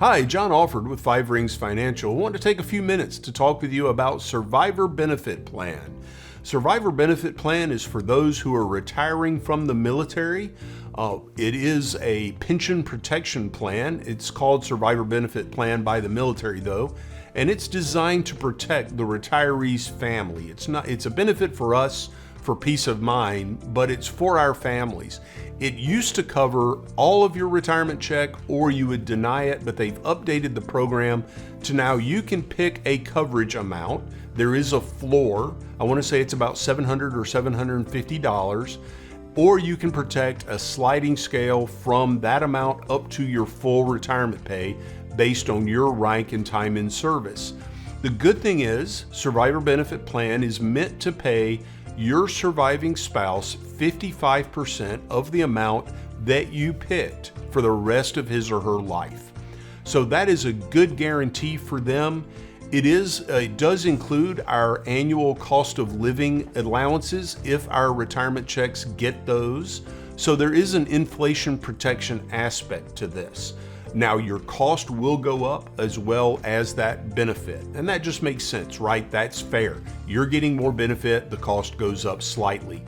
Hi, John Alford with Five Rings Financial. I want to take a few minutes to talk with you about Survivor Benefit Plan. Survivor Benefit Plan is for those who are retiring from the military. It is a pension protection plan. It's called Survivor Benefit Plan by the military though, and it's designed to protect the retiree's family. It's a benefit for us for peace of mind, but it's for our families. It used to cover all of your retirement check or you would deny it, but they've updated the program to now you can pick a coverage amount. There is a floor. I want to say it's about $700 or $750, or you can protect a sliding scale from that amount up to your full retirement pay based on your rank and time in service. The good thing is Survivor Benefit Plan is meant to pay your surviving spouse 55% of the amount that you picked for the rest of his or her life. So that is a good guarantee for them. It does include our annual cost of living allowances if our retirement checks get those. So there is an inflation protection aspect to this. Now your cost will go up as well as that benefit, and that just makes sense, right? That's fair. You're getting more benefit, the cost goes up slightly.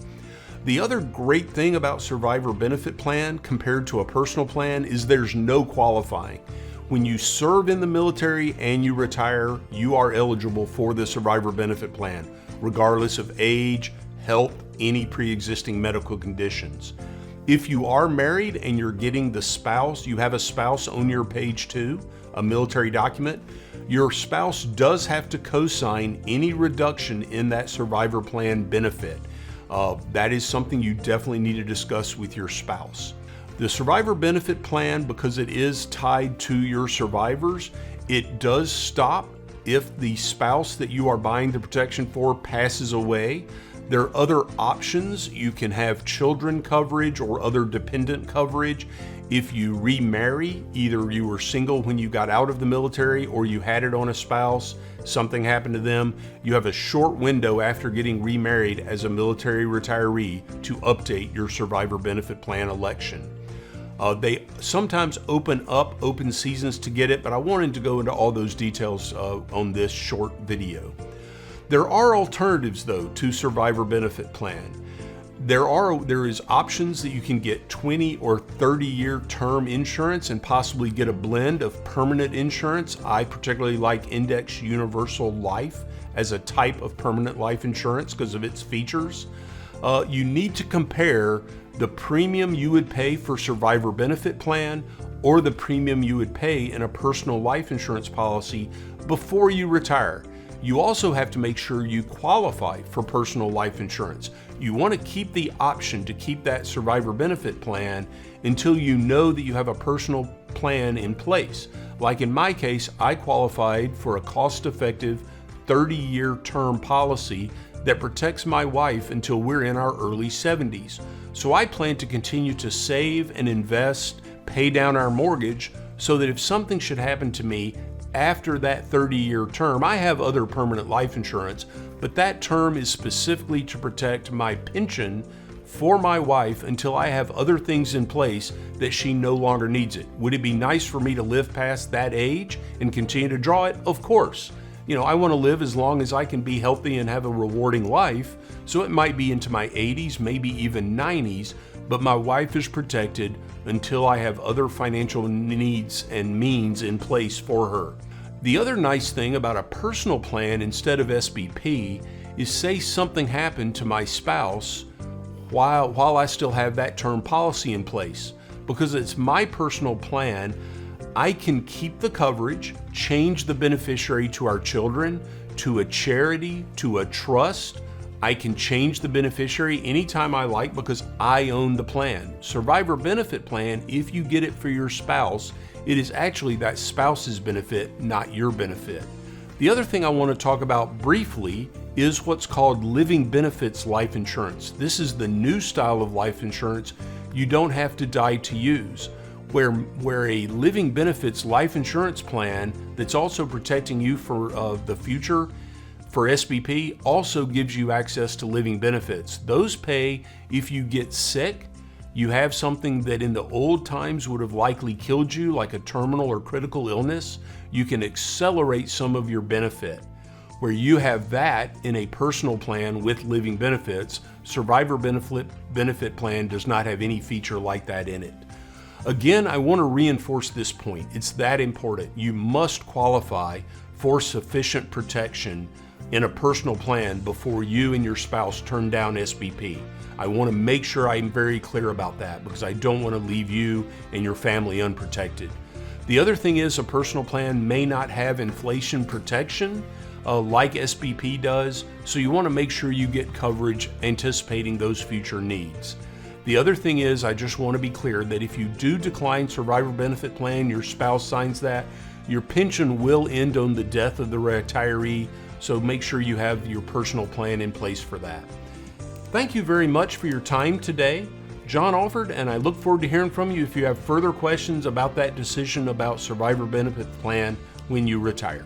The other great thing about Survivor Benefit Plan compared to a personal plan is there's no qualifying. When you serve in the military and you retire, you are eligible for the Survivor Benefit Plan, regardless of age, health, any pre-existing medical conditions. If you are married and you're getting you have a spouse on your page 2, a military document, your spouse does have to co-sign any reduction in that Survivor Plan benefit. That is something you definitely need to discuss with your spouse. The Survivor Benefit Plan, because it is tied to your survivors, it does stop if the spouse that you are buying the protection for passes away. There are other options. You can have children coverage or other dependent coverage. If you remarry, either you were single when you got out of the military or you had it on a spouse, something happened to them, you have a short window after getting remarried as a military retiree to update your Survivor Benefit Plan election. They sometimes open seasons to get it, but I wanted to go into all those details on this short video. There are alternatives though to Survivor Benefit Plan. There is options that you can get 20 or 30-year term insurance and possibly get a blend of permanent insurance. I particularly like Index Universal Life as a type of permanent life insurance because of its features. You need to compare the premium you would pay for Survivor Benefit Plan or the premium you would pay in a personal life insurance policy before you retire. You also have to make sure you qualify for personal life insurance. You want to keep the option to keep that Survivor Benefit Plan until you know that you have a personal plan in place. Like in my case, I qualified for a cost-effective 30-year term policy that protects my wife until we're in our early 70s. So I plan to continue to save and invest, pay down our mortgage, so that if something should happen to me after that 30-year term, I have other permanent life insurance, but that term is specifically to protect my pension for my wife until I have other things in place that she no longer needs it. Would it be nice for me to live past that age and continue to draw it? Of course. I want to live as long as I can be healthy and have a rewarding life, so it might be into my 80s, maybe even 90s, but my wife is protected until I have other financial needs and means in place for her. The other nice thing about a personal plan instead of SBP is, say something happened to my spouse while I still have that term policy in place. Because it's my personal plan, I can keep the coverage, change the beneficiary to our children, to a charity, to a trust. I can change the beneficiary anytime I like because I own the plan. Survivor Benefit Plan, if you get it for your spouse, it is actually that spouse's benefit, not your benefit. The other thing I want to talk about briefly is what's called living benefits life insurance. This is the new style of life insurance you don't have to die to use, where a living benefits life insurance plan that's also protecting you for the future for SBP also gives you access to living benefits. Those pay if you get sick, you have something that in the old times would have likely killed you, like a terminal or critical illness, you can accelerate some of your benefit. Where you have that in a personal plan with living benefits, survivor benefit plan does not have any feature like that in it. Again, I want to reinforce this point. It's that important. You must qualify for sufficient protection in a personal plan before you and your spouse turn down SBP. I want to make sure I'm very clear about that because I don't want to leave you and your family unprotected. The other thing is a personal plan may not have inflation protection like SBP does, so you want to make sure you get coverage anticipating those future needs. The other thing is, I just want to be clear that if you do decline survivor benefit plan, your spouse signs that, your pension will end on the death of the retiree, so make sure you have your personal plan in place for that. Thank you very much for your time today. John Alford, and I look forward to hearing from you if you have further questions about that decision about survivor benefit plan when you retire.